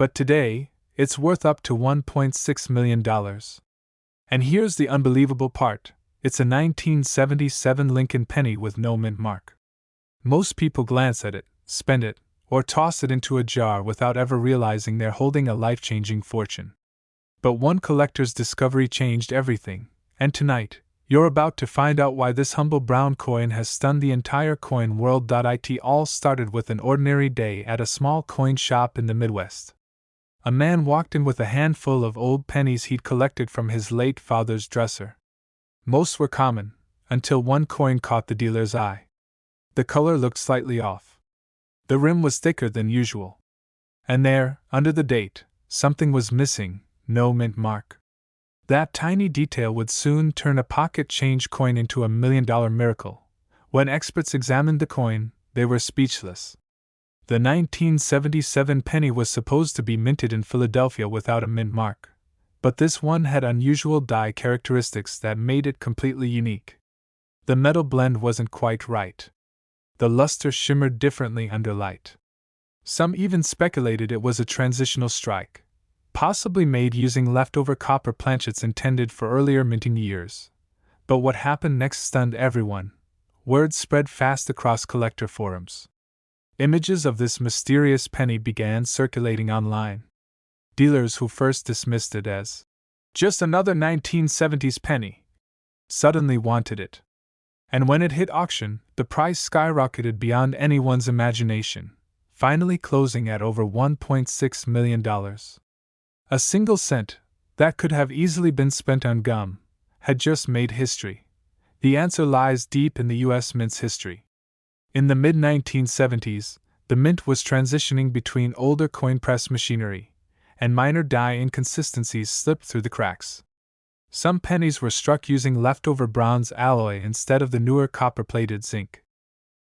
But today, it's worth up to $1.6 million. And here's the unbelievable part, it's a 1977 Lincoln penny with no mint mark. Most people glance at it, spend it, or toss it into a jar without ever realizing they're holding a life-changing fortune. But one collector's discovery changed everything, and tonight, you're about to find out why this humble brown coin has stunned the entire coin world. It all started with an ordinary day at a small coin shop in the Midwest. A man walked in with a handful of old pennies he'd collected from his late father's dresser. Most were common, until one coin caught the dealer's eye. The color looked slightly off. The rim was thicker than usual. And there, under the date, something was missing, no mint mark. That tiny detail would soon turn a pocket change coin into a $1 million miracle. When experts examined the coin, they were speechless. The 1977 penny was supposed to be minted in Philadelphia without a mint mark, but this one had unusual die characteristics that made it completely unique. The metal blend wasn't quite right. The luster shimmered differently under light. Some even speculated it was a transitional strike, possibly made using leftover copper planchets intended for earlier minting years. But what happened next stunned everyone. Word spread fast across collector forums. Images of this mysterious penny began circulating online. Dealers who first dismissed it as just another 1970s penny suddenly wanted it. And when it hit auction, the price skyrocketed beyond anyone's imagination, finally closing at over $1.6 million. A single cent, that could have easily been spent on gum, had just made history. The answer lies deep in the U.S. mint's history. In the mid-1970s, the mint was transitioning between older coin press machinery, and minor die inconsistencies slipped through the cracks. Some pennies were struck using leftover bronze alloy instead of the newer copper-plated zinc.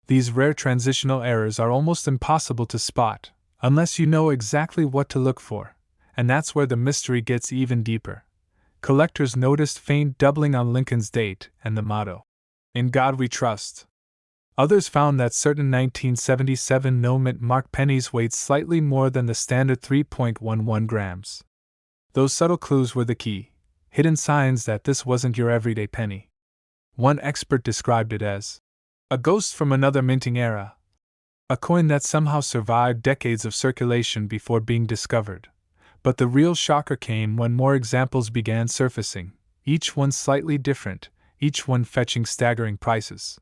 These rare transitional errors are almost impossible to spot, unless you know exactly what to look for, and that's where the mystery gets even deeper. Collectors noticed faint doubling on Lincoln's date and the motto, "In God We Trust." Others found that certain 1977 no-mint mark pennies weighed slightly more than the standard 3.11 grams. Those subtle clues were the key, hidden signs that this wasn't your everyday penny. One expert described it as a ghost from another minting era, a coin that somehow survived decades of circulation before being discovered. But the real shocker came when more examples began surfacing, each one slightly different, each one fetching staggering prices.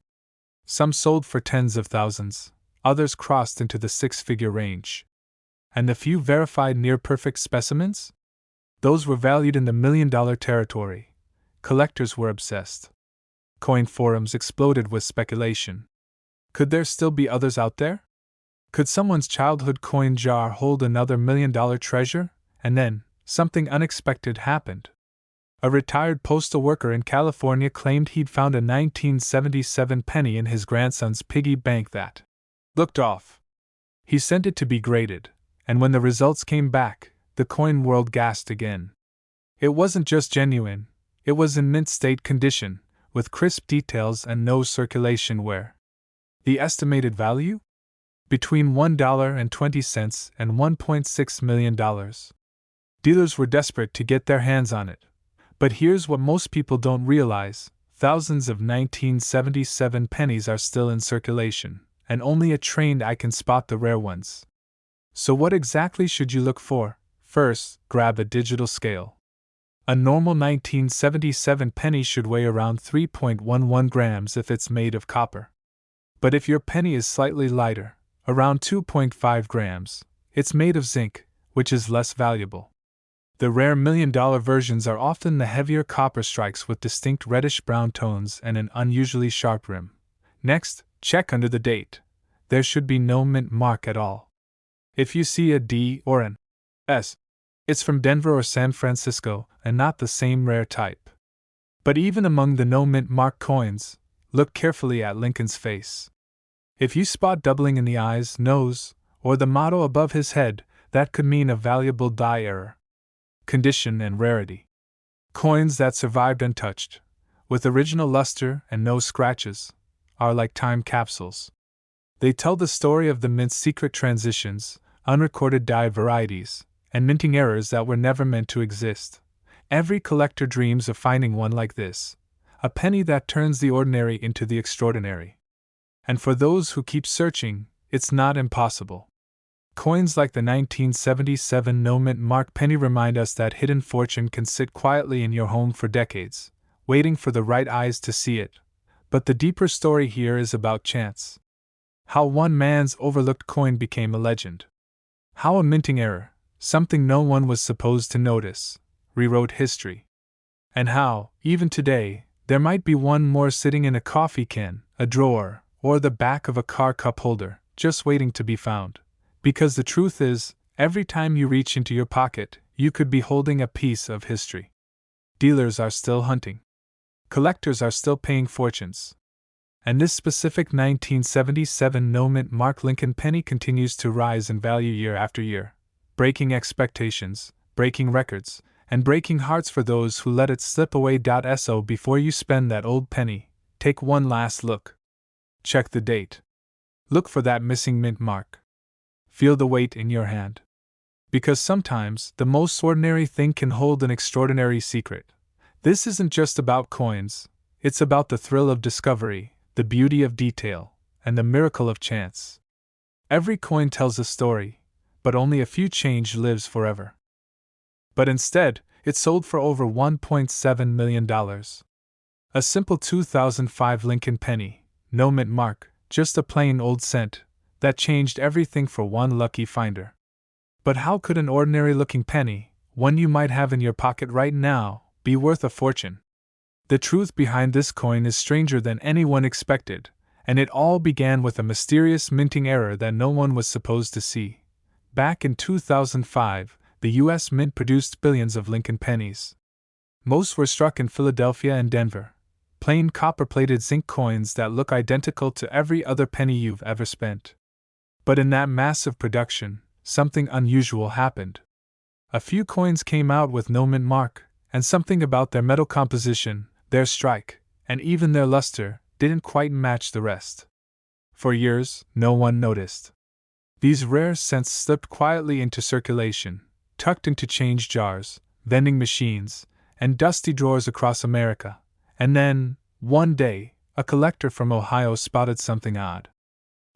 Some sold for tens of thousands, others crossed into the six-figure range. And the few verified near-perfect specimens? Those were valued in the million-dollar territory. Collectors were obsessed. Coin forums exploded with speculation. Could there still be others out there? Could someone's childhood coin jar hold another million-dollar treasure? And then, something unexpected happened. A retired postal worker in California claimed he'd found a 1977 penny in his grandson's piggy bank that looked off. He sent it to be graded, and when the results came back, the coin world gasped again. It wasn't just genuine, it was in mint state condition, with crisp details and no circulation wear. The estimated value? Between $1.20 and $1.6 million. Dealers were desperate to get their hands on it. But here's what most people don't realize: thousands of 1977 pennies are still in circulation, and only a trained eye can spot the rare ones. So what exactly should you look for? First, grab a digital scale. A normal 1977 penny should weigh around 3.11 grams if it's made of copper. But if your penny is slightly lighter, around 2.5 grams, it's made of zinc, which is less valuable. The rare million-dollar versions are often the heavier copper strikes with distinct reddish-brown tones and an unusually sharp rim. Next, check under the date. There should be no mint mark at all. If you see a D or an S, it's from Denver or San Francisco and not the same rare type. But even among the no mint mark coins, look carefully at Lincoln's face. If you spot doubling in the eyes, nose, or the motto above his head, that could mean a valuable die error. Condition and rarity. Coins that survived untouched, with original luster and no scratches, are like time capsules. They tell the story of the mint's secret transitions, unrecorded die varieties, and minting errors that were never meant to exist. Every collector dreams of finding one like this, a penny that turns the ordinary into the extraordinary. And for those who keep searching, it's not impossible. Coins like the 1977 no-mint mark penny remind us that hidden fortune can sit quietly in your home for decades, waiting for the right eyes to see it. But the deeper story here is about chance. How one man's overlooked coin became a legend. How a minting error, something no one was supposed to notice, rewrote history. And how, even today, there might be one more sitting in a coffee can, a drawer, or the back of a car cup holder, just waiting to be found. Because the truth is, every time you reach into your pocket, you could be holding a piece of history. Dealers are still hunting. Collectors are still paying fortunes. And this specific 1977 no-mint mark Lincoln penny continues to rise in value year after year, breaking expectations, breaking records, and breaking hearts for those who let it slip away. So before you spend that old penny, take one last look. Check the date. Look for that missing mint mark. Feel the weight in your hand. Because sometimes the most ordinary thing can hold an extraordinary secret. This isn't just about coins, it's about the thrill of discovery, the beauty of detail, and the miracle of chance. Every coin tells a story, but only a few change lives forever. But instead, it sold for over $1.7 million. A simple 2005 Lincoln penny, no mint mark, just a plain old cent, that changed everything for one lucky finder. But how could an ordinary-looking penny, one you might have in your pocket right now, be worth a fortune? The truth behind this coin is stranger than anyone expected, and it all began with a mysterious minting error that no one was supposed to see. Back in 2005, the U.S. Mint produced billions of Lincoln pennies. Most were struck in Philadelphia and Denver, plain copper-plated zinc coins that look identical to every other penny you've ever spent. But in that massive production, something unusual happened. A few coins came out with no mint mark, and something about their metal composition, their strike, and even their luster, didn't quite match the rest. For years, no one noticed. These rare cents slipped quietly into circulation, tucked into change jars, vending machines, and dusty drawers across America. And then, one day, a collector from Ohio spotted something odd.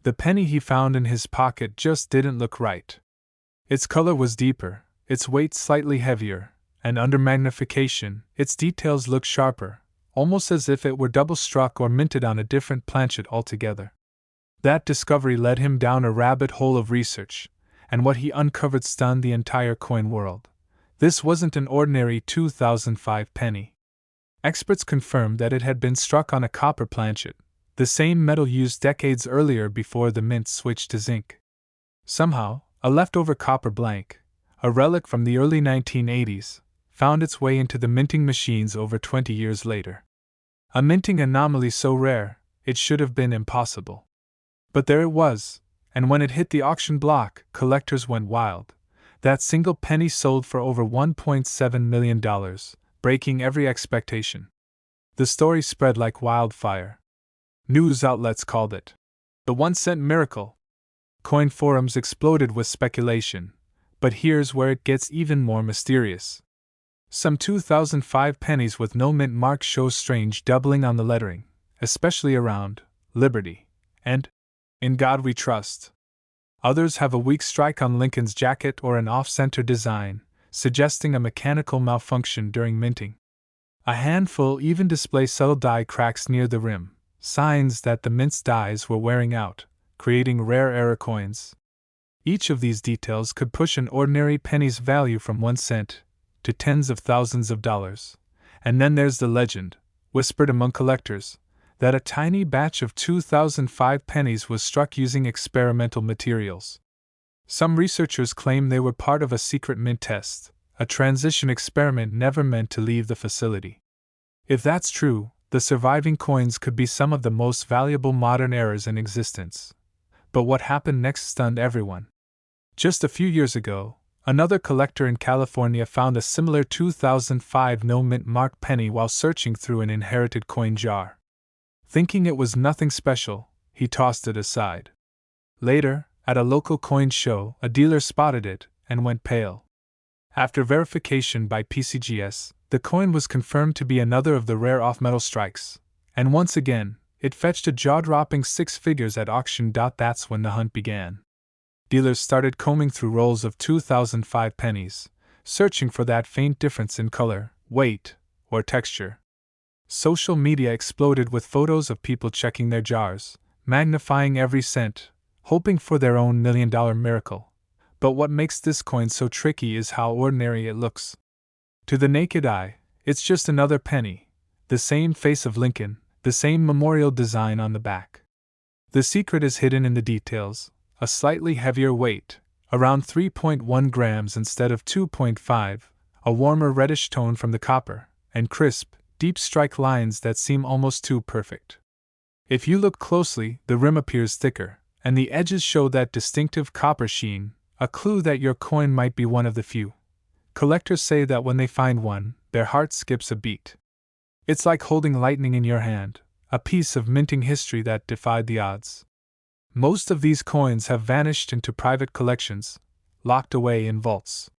The penny he found in his pocket just didn't look right. Its color was deeper, its weight slightly heavier, and under magnification, its details looked sharper, almost as if it were double-struck or minted on a different planchet altogether. That discovery led him down a rabbit hole of research, and what he uncovered stunned the entire coin world. This wasn't an ordinary 2005 penny. Experts confirmed that it had been struck on a copper planchet, the same metal used decades earlier before the mint switched to zinc. Somehow, a leftover copper blank, a relic from the early 1980s, found its way into the minting machines over 20 years later. A minting anomaly so rare, it should have been impossible. But there it was, and when it hit the auction block, collectors went wild. That single penny sold for over $1.7 million, breaking every expectation. The story spread like wildfire. News outlets called it the 1-cent miracle. Coin forums exploded with speculation, but here's where it gets even more mysterious. Some 2005 pennies with no mint mark show strange doubling on the lettering, especially around Liberty and In God We Trust. Others have a weak strike on Lincoln's jacket or an off-center design, suggesting a mechanical malfunction during minting. A handful even display subtle die cracks near the rim, signs that the mint's dies were wearing out, creating rare error coins. Each of these details could push an ordinary penny's value from 1 cent to tens of thousands of dollars. And then there's the legend, whispered among collectors, that a tiny batch of 2005 pennies was struck using experimental materials. Some researchers claim they were part of a secret mint test, a transition experiment never meant to leave the facility. If that's true, the surviving coins could be some of the most valuable modern errors in existence. But what happened next stunned everyone. Just a few years ago, another collector in California found a similar 2005 no-mint mark penny while searching through an inherited coin jar. Thinking it was nothing special, he tossed it aside. Later, at a local coin show, a dealer spotted it and went pale. After verification by PCGS, the coin was confirmed to be another of the rare off-metal strikes, and once again, it fetched a jaw-dropping 6 figures at auction. That's when the hunt began. Dealers started combing through rolls of 2005 pennies, searching for that faint difference in color, weight, or texture. Social media exploded with photos of people checking their jars, magnifying every cent, hoping for their own $1 million miracle. But what makes this coin so tricky is how ordinary it looks. To the naked eye, it's just another penny, the same face of Lincoln, the same memorial design on the back. The secret is hidden in the details: a slightly heavier weight, around 3.1 grams instead of 2.5, a warmer reddish tone from the copper, and crisp, deep strike lines that seem almost too perfect. If you look closely, the rim appears thicker, and the edges show that distinctive copper sheen, a clue that your coin might be one of the few. Collectors say that when they find one, their heart skips a beat. It's like holding lightning in your hand, a piece of minting history that defied the odds. Most of these coins have vanished into private collections, locked away in vaults.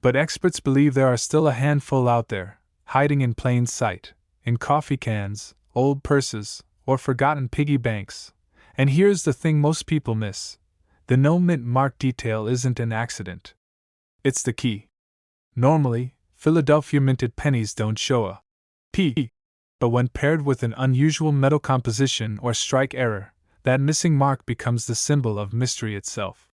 But experts believe there are still a handful out there, hiding in plain sight, in coffee cans, old purses, or forgotten piggy banks. And here's the thing most people miss: the no mint mark detail isn't an accident. It's the key. Normally, Philadelphia minted pennies don't show a P, but when paired with an unusual metal composition or strike error, that missing mark becomes the symbol of mystery itself.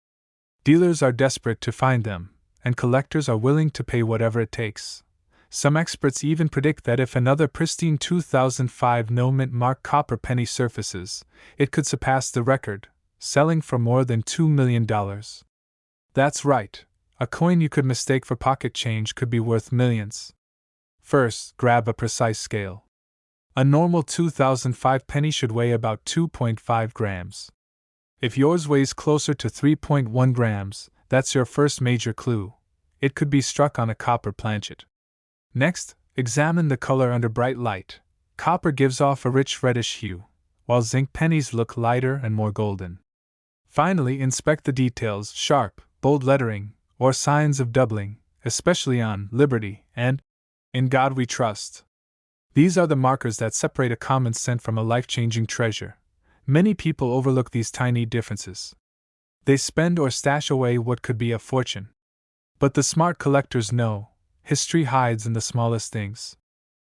Dealers are desperate to find them, and collectors are willing to pay whatever it takes. Some experts even predict that if another pristine 2005 no mint mark copper penny surfaces, it could surpass the record, selling for more than $2 million. That's right, a coin you could mistake for pocket change could be worth millions. First, grab a precise scale. A normal 2005 penny should weigh about 2.5 grams. If yours weighs closer to 3.1 grams, that's your first major clue. It could be struck on a copper planchet. Next, examine the color under bright light. Copper gives off a rich reddish hue, while zinc pennies look lighter and more golden. Finally, inspect the details: sharp, bold lettering, or signs of doubling, especially on Liberty and In God We Trust. These are the markers that separate a common cent from a life-changing treasure. Many people overlook these tiny differences. They spend or stash away what could be a fortune. But the smart collectors know, history hides in the smallest things.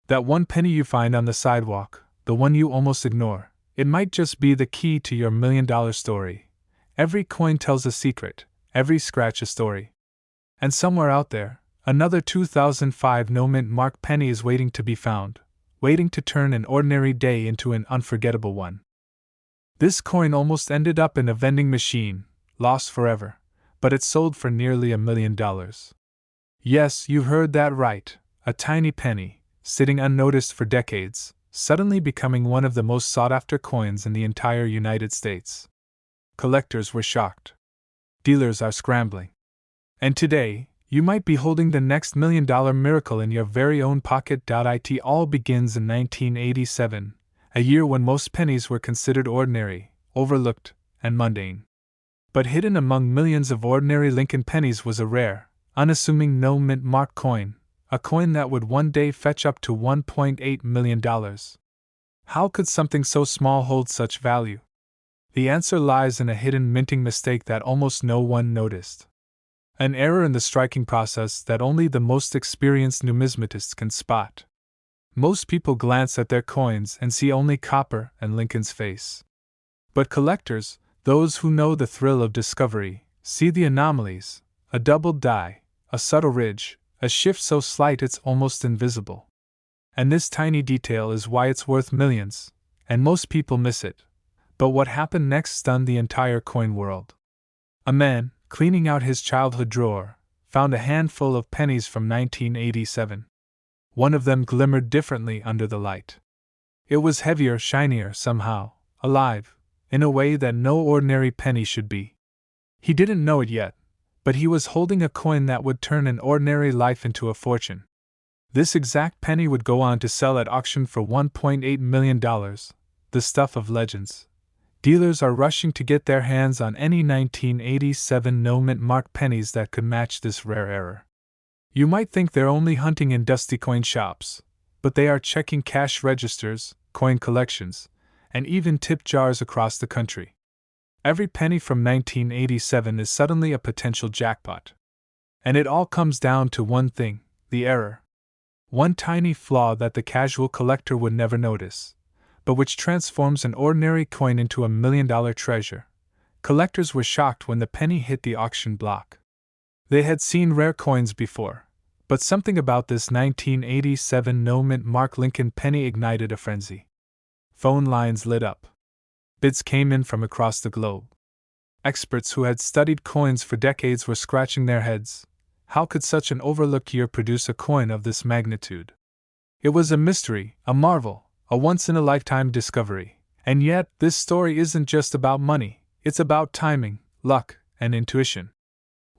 That one penny you find on the sidewalk, the one you almost ignore, it might just be the key to your $1 million story. Every coin tells a secret, every scratch a story. And somewhere out there, another 2005 no mint mark penny is waiting to be found, waiting to turn an ordinary day into an unforgettable one. This coin almost ended up in a vending machine, lost forever, but it sold for nearly $1 million. Yes, you heard that right, a tiny penny, sitting unnoticed for decades, suddenly becoming one of the most sought-after coins in the entire United States. Collectors were shocked. Dealers are scrambling. And today, you might be holding the next $1 million miracle in your very own pocket. It all begins in 1987, a year when most pennies were considered ordinary, overlooked, and mundane. But hidden among millions of ordinary Lincoln pennies was a rare, unassuming no mint mark coin, a coin that would one day fetch up to $1.8 million. How could something so small hold such value? The answer lies in a hidden minting mistake that almost no one noticed. An error in the striking process that only the most experienced numismatists can spot. Most people glance at their coins and see only copper and Lincoln's face. But collectors, those who know the thrill of discovery, see the anomalies: a doubled die, a subtle ridge, a shift so slight it's almost invisible. And this tiny detail is why it's worth millions, and most people miss it. But what happened next stunned the entire coin world. A man, cleaning out his childhood drawer, found a handful of pennies from 1987. One of them glimmered differently under the light. It was heavier, shinier, somehow alive, in a way that no ordinary penny should be. He didn't know it yet, but he was holding a coin that would turn an ordinary life into a fortune. This exact penny would go on to sell at auction for $1.8 million, the stuff of legends. Dealers are rushing to get their hands on any 1987 no mint mark pennies that could match this rare error. You might think they're only hunting in dusty coin shops, but they are checking cash registers, coin collections, and even tip jars across the country. Every penny from 1987 is suddenly a potential jackpot. And it all comes down to one thing: the error. One tiny flaw that the casual collector would never notice, but which transforms an ordinary coin into a $1 million treasure. Collectors were shocked when the penny hit the auction block. They had seen rare coins before, but something about this 1987 no-mint Mark Lincoln penny ignited a frenzy. Phone lines lit up. Bids came in from across the globe. Experts who had studied coins for decades were scratching their heads. How could such an overlooked year produce a coin of this magnitude? It was a mystery, a marvel, a once-in-a-lifetime discovery. And yet, this story isn't just about money, it's about timing, luck, and intuition.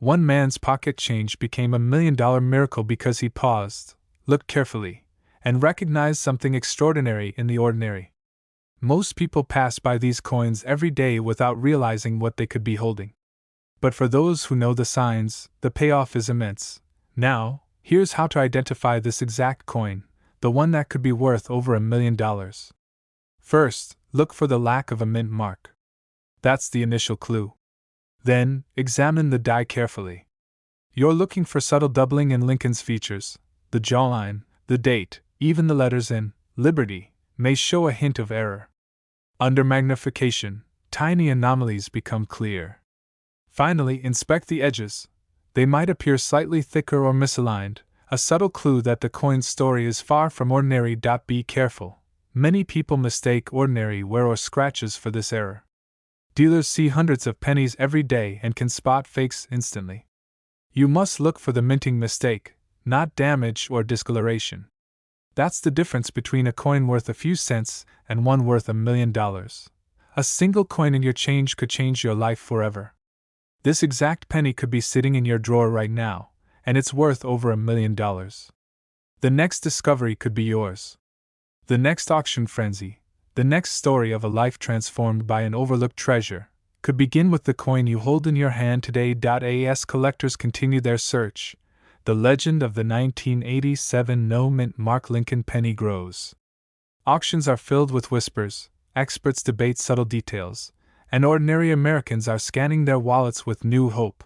One man's pocket change became a $1 million miracle because he paused, looked carefully, and recognized something extraordinary in the ordinary. Most people pass by these coins every day without realizing what they could be holding. But for those who know the signs, the payoff is immense. Now, here's how to identify this exact coin, the one that could be worth over $1 million. First, look for the lack of a mint mark. That's the initial clue. Then, examine the die carefully. You're looking for subtle doubling in Lincoln's features. The jawline, the date, even the letters in Liberty may show a hint of error. Under magnification, tiny anomalies become clear. Finally, inspect the edges. They might appear slightly thicker or misaligned, a subtle clue that the coin's story is far from ordinary. Be careful. Many people mistake ordinary wear or scratches for this error. Dealers see hundreds of pennies every day and can spot fakes instantly. You must look for the minting mistake, not damage or discoloration. That's the difference between a coin worth a few cents and one worth $1 million. A single coin in your change could change your life forever. This exact penny could be sitting in your drawer right now, and it's worth over $1 million. The next discovery could be yours. The next auction frenzy, the next story of a life transformed by an overlooked treasure, could begin with the coin you hold in your hand today. As collectors continue their search, the legend of the 1987 no-mint Mark Lincoln penny grows. Auctions are filled with whispers, experts debate subtle details, and ordinary Americans are scanning their wallets with new hope.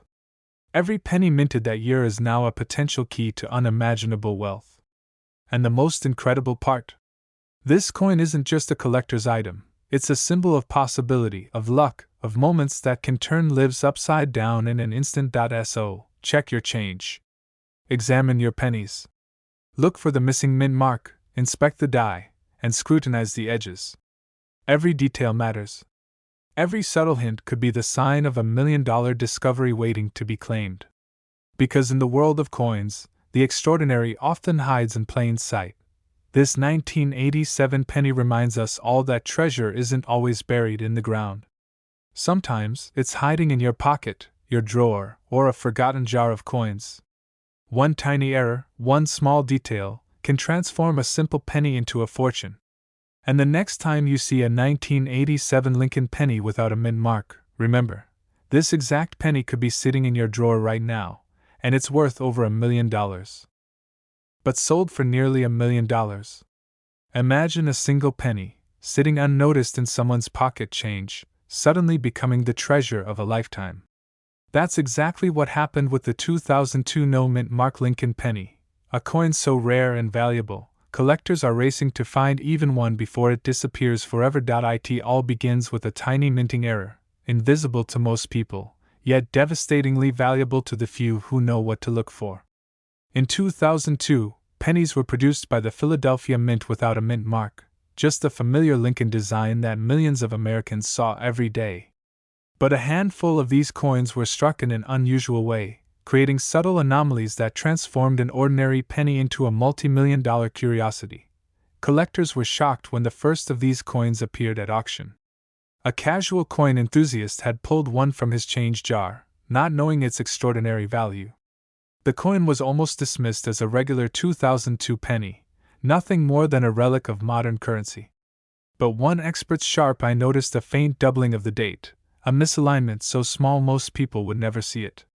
Every penny minted that year is now a potential key to unimaginable wealth. And the most incredible part? This coin isn't just a collector's item, it's a symbol of possibility, of luck, of moments that can turn lives upside down in an instant. So, check your change. Examine your pennies. Look for the missing mint mark, inspect the die, and scrutinize the edges. Every detail matters. Every subtle hint could be the sign of $1 million discovery waiting to be claimed. Because in the world of coins, the extraordinary often hides in plain sight. This 1987 penny reminds us all that treasure isn't always buried in the ground. Sometimes it's hiding in your pocket, your drawer, or a forgotten jar of coins. One tiny error, one small detail, can transform a simple penny into a fortune. And the next time you see a 1987 Lincoln penny without a mint mark, remember, this exact penny could be sitting in your drawer right now, and it's worth over $1 million. But sold for nearly $1 million. Imagine a single penny, sitting unnoticed in someone's pocket change, suddenly becoming the treasure of a lifetime. That's exactly what happened with the 2002 no-mint Mark Lincoln penny, a coin so rare and valuable. Collectors are racing to find even one before it disappears forever. It all begins with a tiny minting error, invisible to most people, yet devastatingly valuable to the few who know what to look for. In 2002, pennies were produced by the Philadelphia Mint without a mint mark, just a familiar Lincoln design that millions of Americans saw every day. But a handful of these coins were struck in an unusual way, creating subtle anomalies that transformed an ordinary penny into a multi-million-dollar curiosity. Collectors were shocked when the first of these coins appeared at auction. A casual coin enthusiast had pulled one from his change jar, not knowing its extraordinary value. The coin was almost dismissed as a regular 2002 penny, nothing more than a relic of modern currency. But one expert's sharp eye noticed a faint doubling of the date, a misalignment so small most people would never see it.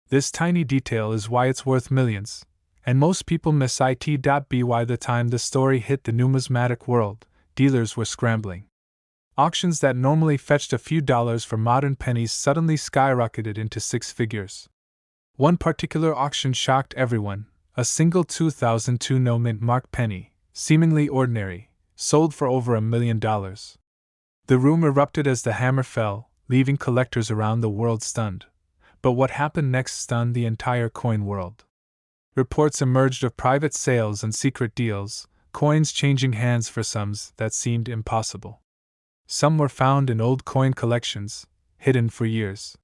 This tiny detail is why it's worth millions. And most people miss it. By the time the story hit the numismatic world, dealers were scrambling. Auctions that normally fetched a few dollars for modern pennies suddenly skyrocketed into six figures. One particular auction shocked everyone: a single 2002 no-mint mark penny, seemingly ordinary, sold for over $1 million. The room erupted as the hammer fell, leaving collectors around the world stunned. But what happened next stunned the entire coin world. Reports emerged of private sales and secret deals, coins changing hands for sums that seemed impossible. Some were found in old coin collections, hidden for years.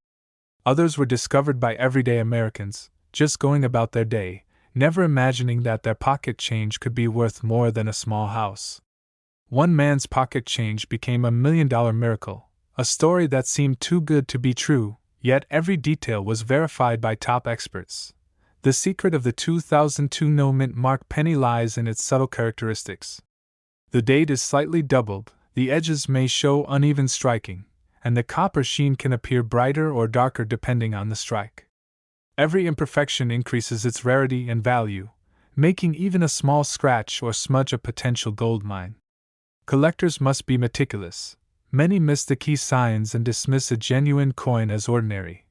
Others were discovered by everyday Americans, just going about their day, never imagining that their pocket change could be worth more than a small house. One man's pocket change became $1 million miracle, a story that seemed too good to be true, yet every detail was verified by top experts. The secret of the 2002 no-mint mark penny lies in its subtle characteristics. The date is slightly doubled, the edges may show uneven striking, and the copper sheen can appear brighter or darker depending on the strike. Every imperfection increases its rarity and value, making even a small scratch or smudge a potential gold mine. Collectors must be meticulous. Many miss the key signs and dismiss a genuine coin as ordinary.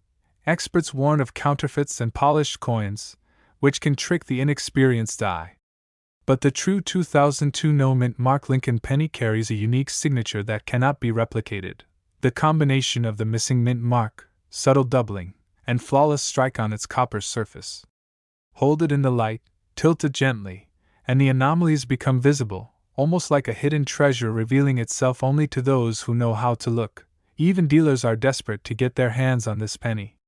Experts warn of counterfeits and polished coins, which can trick the inexperienced eye. But the true 2002 no-mint mark Lincoln penny carries a unique signature that cannot be replicated: the combination of the missing mint mark, subtle doubling, and flawless strike on its copper surface. Hold it in the light, tilt it gently, and the anomalies become visible, almost like a hidden treasure revealing itself only to those who know how to look. Even dealers are desperate to get their hands on this penny.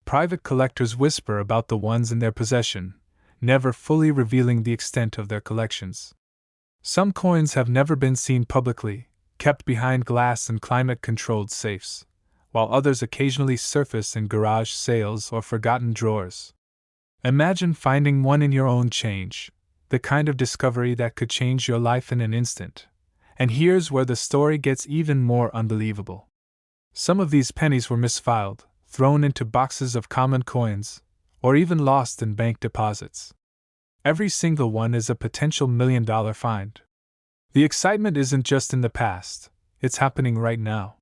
Private collectors whisper about the ones in their possession, never fully revealing the extent of their collections. Some coins have never been seen publicly, kept behind glass and climate-controlled safes, while others occasionally surface in garage sales or forgotten drawers. Imagine finding one in your own change, the kind of discovery that could change your life in an instant. And here's where the story gets even more unbelievable. Some of these pennies were misfiled, thrown into boxes of common coins, or even lost in bank deposits. Every single one is a potential $1 million find. The excitement isn't just in the past, it's happening right now.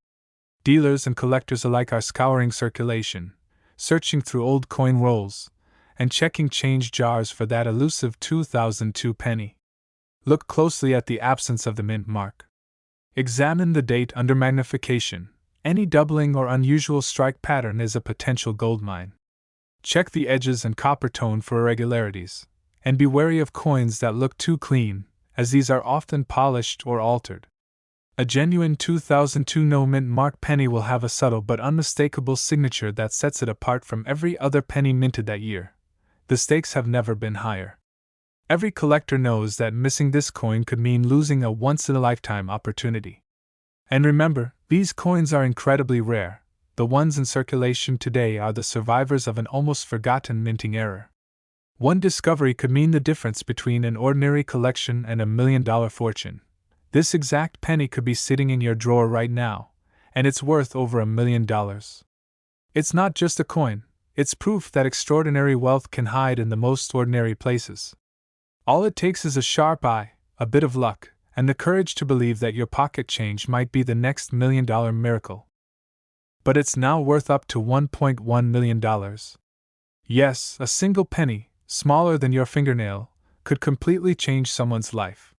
Dealers and collectors alike are scouring circulation, searching through old coin rolls, and checking change jars for that elusive 2002 penny. Look closely at the absence of the mint mark. Examine the date under magnification. Any doubling or unusual strike pattern is a potential gold mine. Check the edges and copper tone for irregularities, and be wary of coins that look too clean, as these are often polished or altered. A genuine 2002 no-mint mark penny will have a subtle but unmistakable signature that sets it apart from every other penny minted that year. The stakes have never been higher. Every collector knows that missing this coin could mean losing a once-in-a-lifetime opportunity. And remember, these coins are incredibly rare. The ones in circulation today are the survivors of an almost forgotten minting error. One discovery could mean the difference between an ordinary collection and $1 million fortune. This exact penny could be sitting in your drawer right now, and it's worth over $1 million. It's not just a coin, it's proof that extraordinary wealth can hide in the most ordinary places. All it takes is a sharp eye, a bit of luck, and the courage to believe that your pocket change might be the next $1 million miracle. But it's now worth up to $1.1 million. Yes, a single penny, smaller than your fingernail, could completely change someone's life.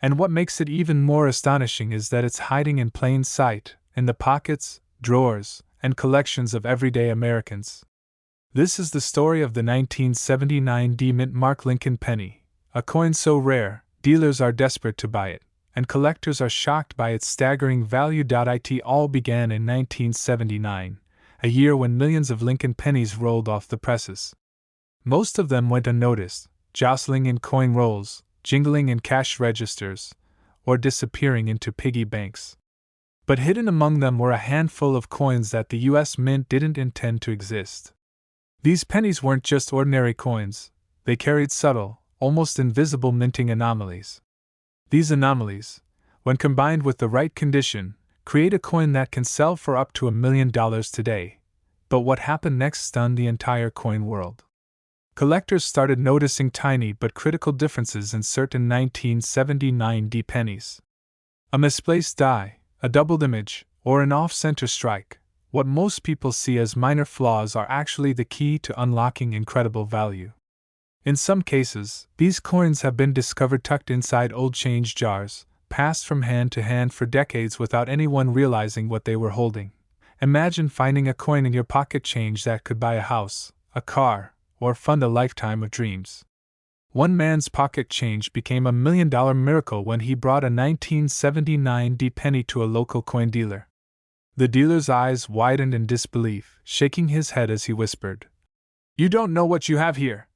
And what makes it even more astonishing is that it's hiding in plain sight, in the pockets, drawers, and collections of everyday Americans. This is the story of the 1979 mint mark Lincoln penny, a coin so rare, dealers are desperate to buy it, and collectors are shocked by its staggering value. It all began in 1979, a year when millions of Lincoln pennies rolled off the presses. Most of them went unnoticed, jostling in coin rolls, jingling in cash registers, or disappearing into piggy banks. But hidden among them were a handful of coins that the U.S. Mint didn't intend to exist. These pennies weren't just ordinary coins, they carried subtle, almost invisible minting anomalies. These anomalies, when combined with the right condition, create a coin that can sell for up to $1 million today. But what happened next stunned the entire coin world. Collectors started noticing tiny but critical differences in certain 1979 D pennies. A misplaced die, a doubled image, or an off-center strike. What most people see as minor flaws are actually the key to unlocking incredible value. In some cases, these coins have been discovered tucked inside old change jars, passed from hand to hand for decades without anyone realizing what they were holding. Imagine finding a coin in your pocket change that could buy a house, a car, or fund a lifetime of dreams. One man's pocket change became a $1 million miracle when he brought a 1979 D penny to a local coin dealer. The dealer's eyes widened in disbelief, shaking his head as he whispered, "You don't know what you have here."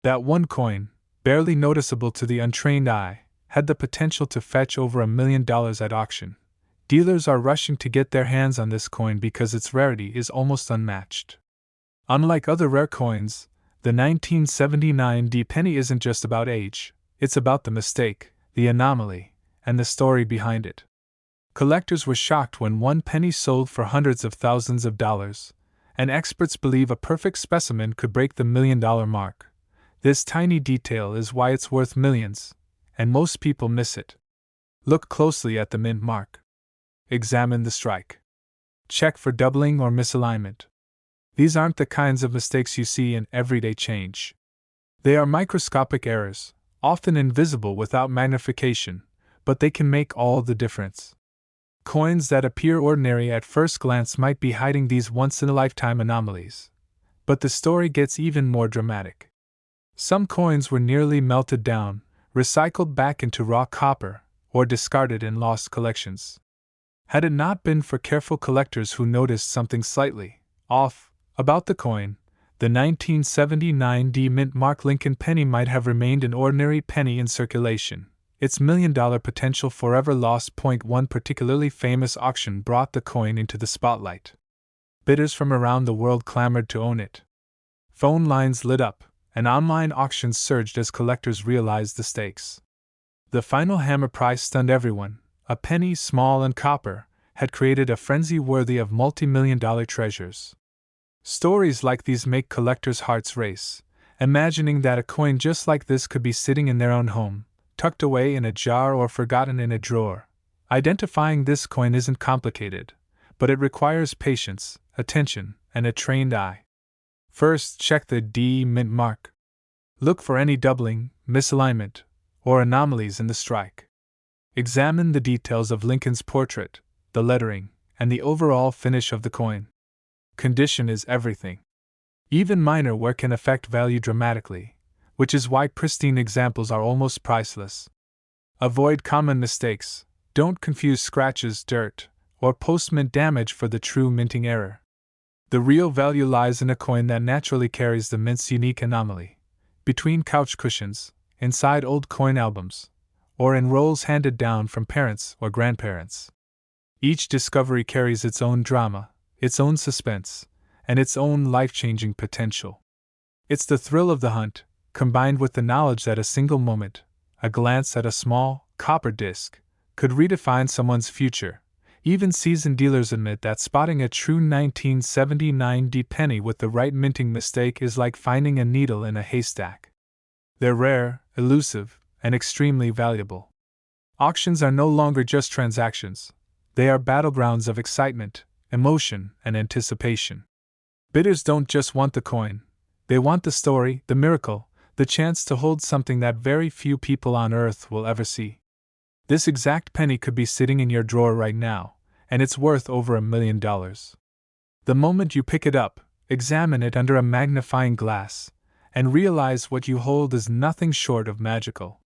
That one coin, barely noticeable to the untrained eye, had the potential to fetch over $1 million at auction. Dealers are rushing to get their hands on this coin because its rarity is almost unmatched. Unlike other rare coins, the 1979 D penny isn't just about age, it's about the mistake, the anomaly, and the story behind it. Collectors were shocked when one penny sold for hundreds of thousands of dollars, and experts believe a perfect specimen could break the $1 million mark. This tiny detail is why it's worth millions, and most people miss it. Look closely at the mint mark. Examine the strike. Check for doubling or misalignment. These aren't the kinds of mistakes you see in everyday change. They are microscopic errors, often invisible without magnification, but they can make all the difference. Coins that appear ordinary at first glance might be hiding these once-in-a-lifetime anomalies. But the story gets even more dramatic. Some coins were nearly melted down, recycled back into raw copper, or discarded in lost collections. Had it not been for careful collectors who noticed something slightly off about the coin, the 1979 D mint mark Lincoln penny might have remained an ordinary penny in circulation. Its $1 million potential forever lost. One particularly famous auction brought the coin into the spotlight. Bidders from around the world clamored to own it. Phone lines lit up, and online auctions surged as collectors realized the stakes. The final hammer price stunned everyone. A penny, small and copper, had created a frenzy worthy of multi-million-dollar treasures. Stories like these make collectors' hearts race, imagining that a coin just like this could be sitting in their own home, tucked away in a jar or forgotten in a drawer. Identifying this coin isn't complicated, but it requires patience, attention, and a trained eye. First, check the D mint mark. Look for any doubling, misalignment, or anomalies in the strike. Examine the details of Lincoln's portrait, the lettering, and the overall finish of the coin. Condition is everything. Even minor wear can affect value dramatically, which is why pristine examples are almost priceless. Avoid common mistakes. Don't confuse scratches, dirt, or post-mint damage for the true minting error. The real value lies in a coin that naturally carries the mint's unique anomaly. Between couch cushions, inside old coin albums, or in rolls handed down from parents or grandparents. Each discovery carries its own drama, its own suspense, and its own life-changing potential. It's the thrill of the hunt, combined with the knowledge that a single moment, a glance at a small, copper disc, could redefine someone's future. Even seasoned dealers admit that spotting a true 1979 D penny with the right minting mistake is like finding a needle in a haystack. They're rare, elusive, and extremely valuable. Auctions are no longer just transactions. They are battlegrounds of excitement, emotion, and anticipation. Bidders don't just want the coin. They want the story, the miracle, the chance to hold something that very few people on Earth will ever see. This exact penny could be sitting in your drawer right now, and it's worth over $1 million. The moment you pick it up, examine it under a magnifying glass, and realize what you hold is nothing short of magical.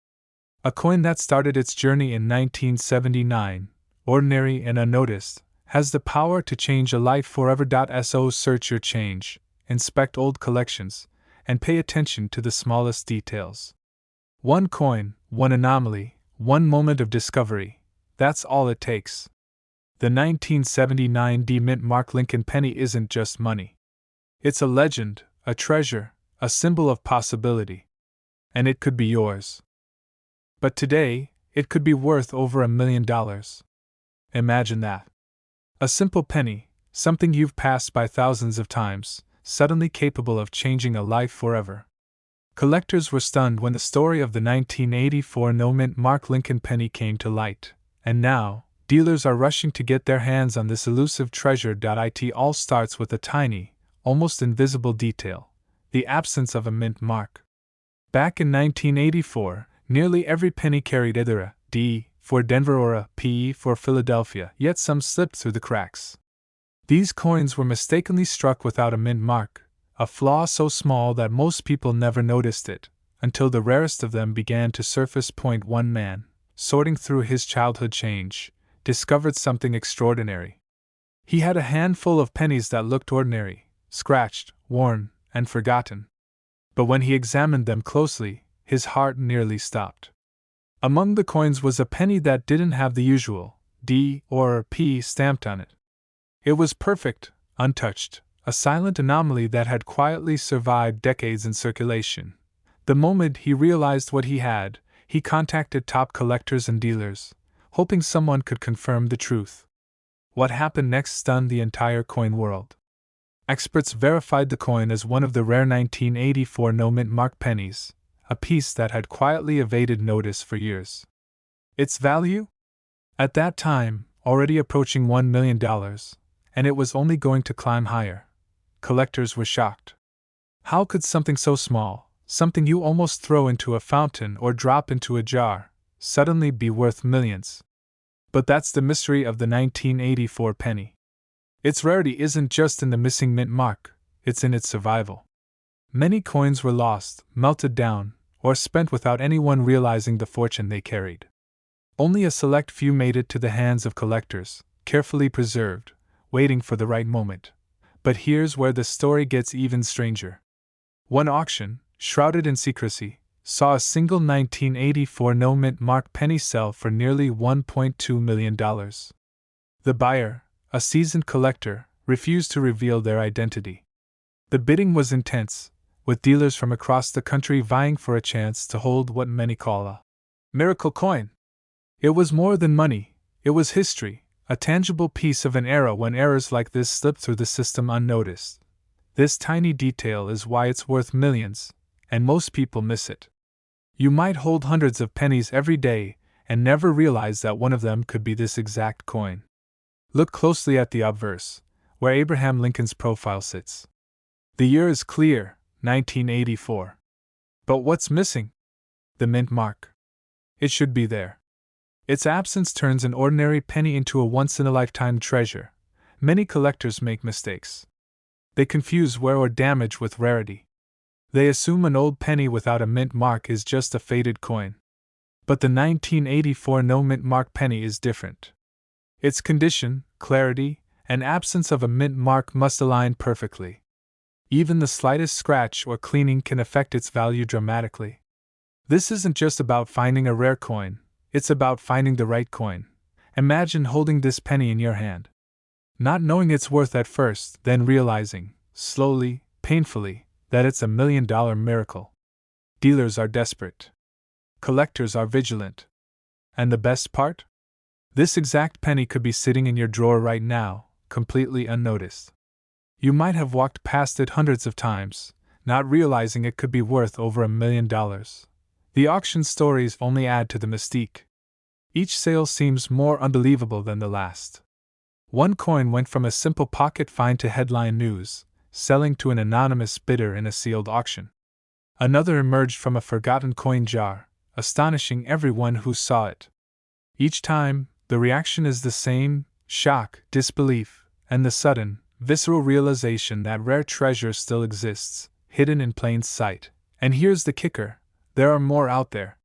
A coin that started its journey in 1979, ordinary and unnoticed, has the power to change a life forever. So search your change, inspect old collections, and pay attention to the smallest details. One coin, one anomaly, one moment of discovery, that's all it takes. The 1979 D mint mark Lincoln penny isn't just money. It's a legend, a treasure, a symbol of possibility. And it could be yours. But today, it could be worth over $1 million. Imagine that. A simple penny, something you've passed by thousands of times, suddenly capable of changing a life forever. Collectors were stunned when the story of the 1984 no-mint mark Lincoln penny came to light, and now, dealers are rushing to get their hands on this elusive treasure. It all starts with a tiny, almost invisible detail: the absence of a mint mark. Back in 1984, nearly every penny carried either a D for Denver or a P for Philadelphia, yet some slipped through the cracks. These coins were mistakenly struck without a mint mark, a flaw so small that most people never noticed it, until the rarest of them began to surface. One man, sorting through his childhood change, discovered something extraordinary. He had a handful of pennies that looked ordinary, scratched, worn, and forgotten. But when he examined them closely, his heart nearly stopped. Among the coins was a penny that didn't have the usual D or P stamped on it. It was perfect, untouched, a silent anomaly that had quietly survived decades in circulation. The moment he realized what he had, he contacted top collectors and dealers, hoping someone could confirm the truth. What happened next stunned the entire coin world. Experts verified the coin as one of the rare 1984 no-mint mark pennies, a piece that had quietly evaded notice for years. Its value? At that time, already approaching $1 million, and it was only going to climb higher. Collectors were shocked. How could something so small, something you almost throw into a fountain or drop into a jar, suddenly be worth millions? But that's the mystery of the 1984 penny. Its rarity isn't just in the missing mint mark, it's in its survival. Many coins were lost, melted down, or spent without anyone realizing the fortune they carried. Only a select few made it to the hands of collectors, carefully preserved, waiting for the right moment. But here's where the story gets even stranger. One auction, shrouded in secrecy, saw a single 1984 no-mint mark penny sell for nearly $1.2 million. The buyer, a seasoned collector, refused to reveal their identity. The bidding was intense, with dealers from across the country vying for a chance to hold what many call a miracle coin. It was more than money, it was history, a tangible piece of an era when errors like this slipped through the system unnoticed. This tiny detail is why it's worth millions, and most people miss it. You might hold hundreds of pennies every day and never realize that one of them could be this exact coin. Look closely at the obverse, where Abraham Lincoln's profile sits. The year is clear, 1984. But what's missing? The mint mark. It should be there. Its absence turns an ordinary penny into a once-in-a-lifetime treasure. Many collectors make mistakes. They confuse rare or damage with rarity. They assume an old penny without a mint mark is just a faded coin. But the 1984 no-mint mark penny is different. Its condition, clarity, and absence of a mint mark must align perfectly. Even the slightest scratch or cleaning can affect its value dramatically. This isn't just about finding a rare coin, it's about finding the right coin. Imagine holding this penny in your hand. Not knowing its worth at first, then realizing, slowly, painfully, that it's $1 million miracle. Dealers are desperate. Collectors are vigilant. And the best part? This exact penny could be sitting in your drawer right now, completely unnoticed. You might have walked past it hundreds of times, not realizing it could be worth over $1 million. The auction stories only add to the mystique. Each sale seems more unbelievable than the last. One coin went from a simple pocket find to headline news, selling to an anonymous bidder in a sealed auction. Another emerged from a forgotten coin jar, astonishing everyone who saw it. Each time, the reaction is the same: shock, disbelief, and the sudden, visceral realization that rare treasure still exists, hidden in plain sight. And here's the kicker: there are more out there.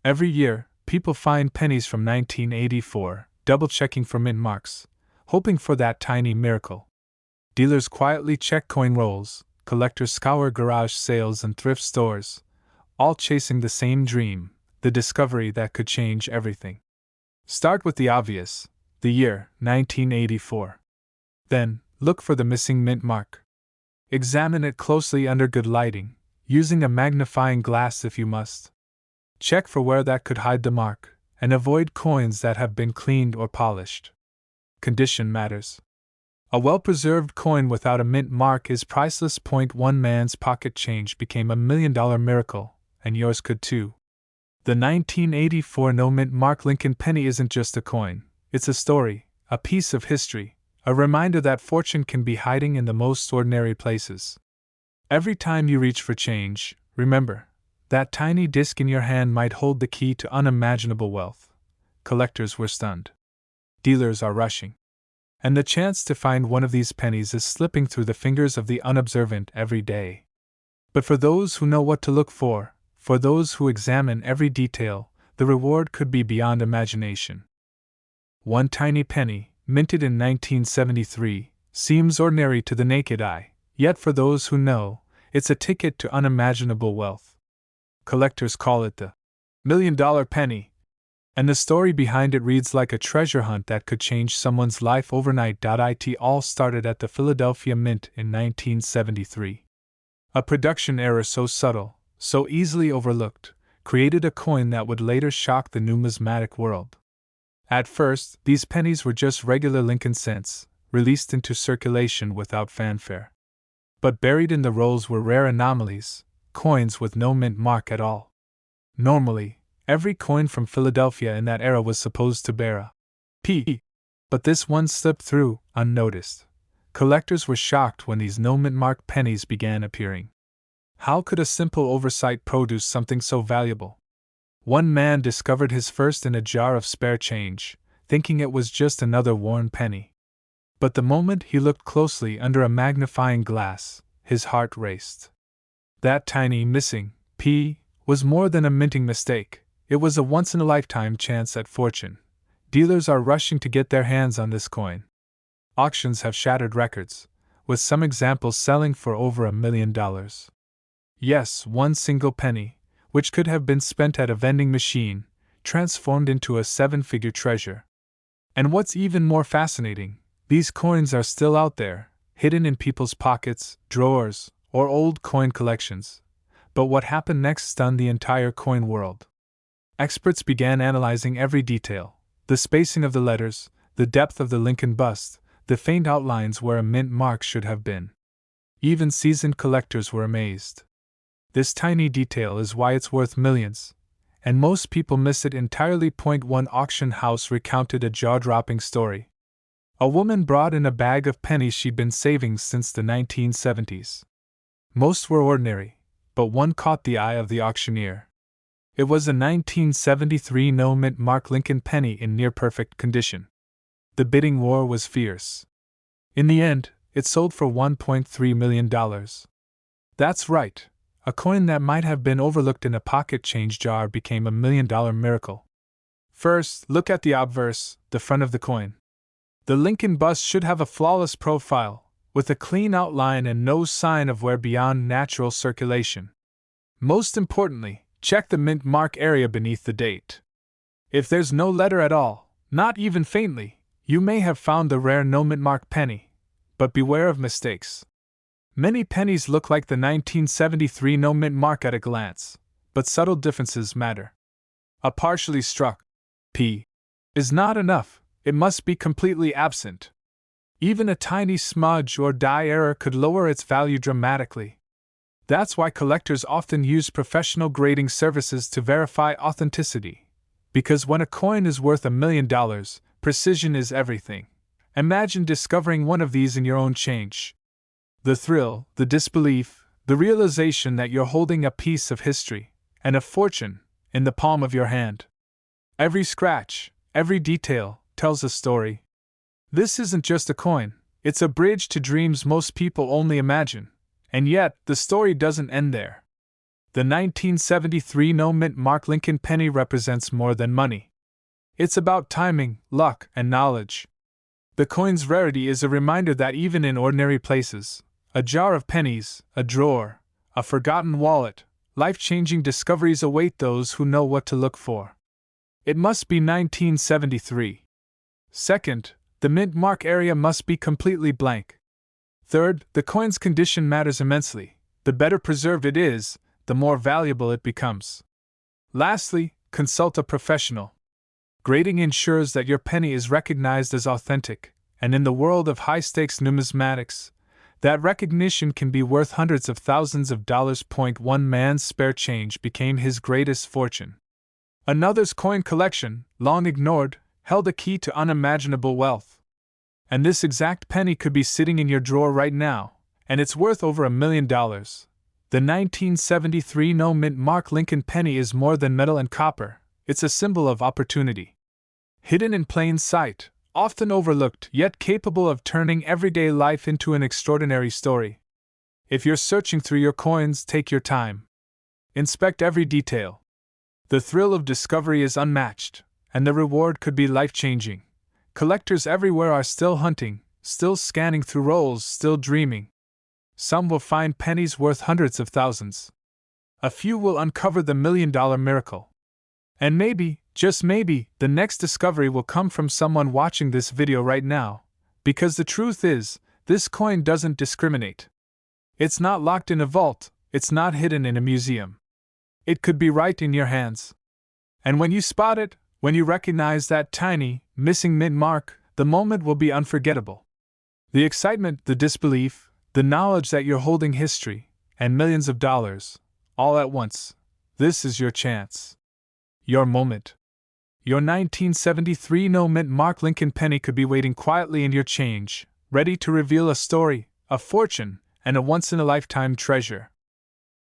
Every year, people find pennies from 1984, double-checking for mint marks, hoping for that tiny miracle. Dealers quietly check coin rolls, collectors scour garage sales and thrift stores, all chasing the same dream, the discovery that could change everything. Start with the obvious, the year, 1984. Then, look for the missing mint mark. Examine it closely under good lighting, using a magnifying glass if you must. Check for where that could hide the mark, and avoid coins that have been cleaned or polished. Condition matters. A well-preserved coin without a mint mark is priceless. One man's pocket change became $1 million miracle, and yours could too. The 1984 no-mint mark Lincoln penny isn't just a coin, it's a story, a piece of history, a reminder that fortune can be hiding in the most ordinary places. Every time you reach for change, remember, that tiny disc in your hand might hold the key to unimaginable wealth. Collectors were stunned. Dealers are rushing. And the chance to find one of these pennies is slipping through the fingers of the unobservant every day. But for those who know what to look for those who examine every detail, the reward could be beyond imagination. One tiny penny, minted in 1973, seems ordinary to the naked eye, yet for those who know, it's a ticket to unimaginable wealth. Collectors call it the $1 million penny, and the story behind it reads like a treasure hunt that could change someone's life overnight. It all started at the Philadelphia Mint in 1973. A production error so subtle, so easily overlooked, created a coin that would later shock the numismatic world. At first, these pennies were just regular Lincoln cents, released into circulation without fanfare. But buried in the rolls were rare anomalies, coins with no mint mark at all. Normally, every coin from Philadelphia in that era was supposed to bear a P, but this one slipped through, unnoticed. Collectors were shocked when these no mint mark pennies began appearing. How could a simple oversight produce something so valuable? One man discovered his first in a jar of spare change, thinking it was just another worn penny. But the moment he looked closely under a magnifying glass, his heart raced. That tiny missing P was more than a minting mistake, it was a once-in-a-lifetime chance at fortune. Dealers are rushing to get their hands on this coin. Auctions have shattered records, with some examples selling for over $1 million. Yes, one single penny, which could have been spent at a vending machine, transformed into a seven-figure treasure. And what's even more fascinating, these coins are still out there, hidden in people's pockets, drawers, or old coin collections. But what happened next stunned the entire coin world. Experts began analyzing every detail: the spacing of the letters, the depth of the Lincoln bust, the faint outlines where a mint mark should have been. Even seasoned collectors were amazed. This tiny detail is why it's worth millions, and most people miss it entirely. One auction house recounted a jaw-dropping story. A woman brought in a bag of pennies she'd been saving since the 1970s. Most were ordinary, but one caught the eye of the auctioneer. It was a 1973 no-mint mark Lincoln penny in near-perfect condition. The bidding war was fierce. In the end, it sold for $1.3 million. That's right. A coin that might have been overlooked in a pocket change jar became $1 million miracle. First, look at the obverse, the front of the coin. The Lincoln bust should have a flawless profile, with a clean outline and no sign of wear beyond natural circulation. Most importantly, check the mint mark area beneath the date. If there's no letter at all, not even faintly, you may have found the rare no mint mark penny. But beware of mistakes. Many pennies look like the 1973 no mint mark at a glance, but subtle differences matter. A partially struck P is not enough, it must be completely absent. Even a tiny smudge or die error could lower its value dramatically. That's why collectors often use professional grading services to verify authenticity. Because when a coin is worth $1 million, precision is everything. Imagine discovering one of these in your own change. The thrill, the disbelief, the realization that you're holding a piece of history, and a fortune, in the palm of your hand. Every scratch, every detail, tells a story. This isn't just a coin, it's a bridge to dreams most people only imagine. And yet, the story doesn't end there. The 1973 no mint mark Lincoln penny represents more than money. It's about timing, luck, and knowledge. The coin's rarity is a reminder that even in ordinary places, a jar of pennies, a drawer, a forgotten wallet, life-changing discoveries await those who know what to look for. It must be 1973. Second, the mint mark area must be completely blank. Third, the coin's condition matters immensely. The better preserved it is, the more valuable it becomes. Lastly, consult a professional. Grading ensures that your penny is recognized as authentic, And in the world of high-stakes numismatics, that recognition can be worth hundreds of thousands of dollars. One man's spare change became his greatest fortune. Another's coin collection, long ignored, held a key to unimaginable wealth. And this exact penny could be sitting in your drawer right now, and it's worth over $1 million. The 1973 no-mint mark Lincoln penny is more than metal and copper, it's a symbol of opportunity. Hidden in plain sight, often overlooked, yet capable of turning everyday life into an extraordinary story. If you're searching through your coins, take your time. Inspect every detail. The thrill of discovery is unmatched, and the reward could be life-changing. Collectors everywhere are still hunting, still scanning through rolls, still dreaming. Some will find pennies worth hundreds of thousands. A few will uncover the $1 million miracle. And maybe, just maybe, the next discovery will come from someone watching this video right now, because the truth is, this coin doesn't discriminate. It's not locked in a vault, it's not hidden in a museum. It could be right in your hands. And when you spot it, when you recognize that tiny, missing mint mark, the moment will be unforgettable. The excitement, the disbelief, the knowledge that you're holding history, and millions of dollars, all at once. This is your chance. Your moment. Your 1973 no-mint mark Lincoln penny could be waiting quietly in your change, ready to reveal a story, a fortune, and a once-in-a-lifetime treasure.